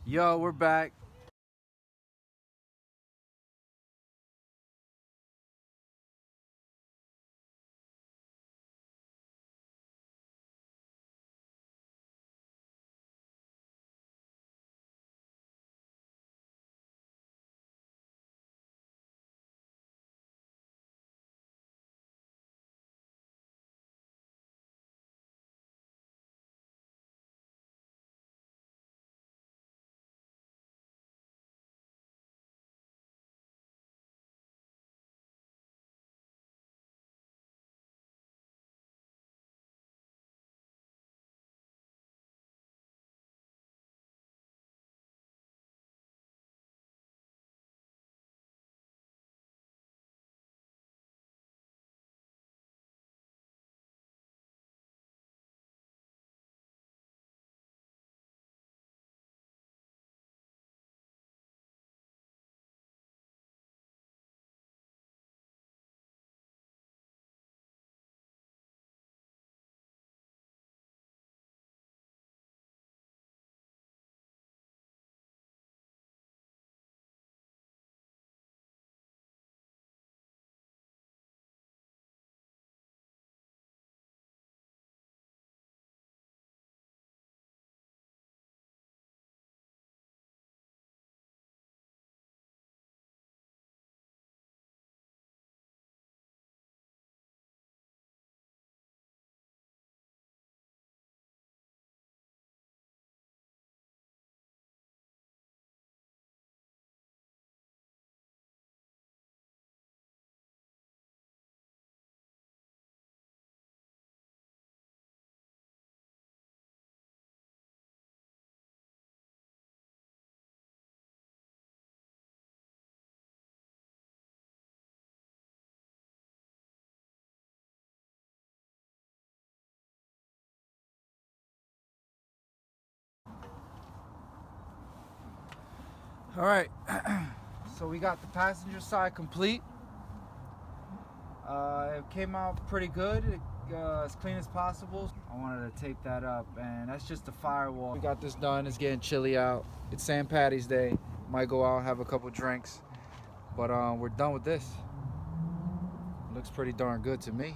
Yo, we're back. All right, so we got the passenger side complete. It came out pretty good, as clean as possible. I wanted to tape that up, and that's just the firewall. We got this done. It's getting chilly out. It's St. Patty's Day. Might go out and have a couple drinks, but we're done with this. Looks pretty darn good to me.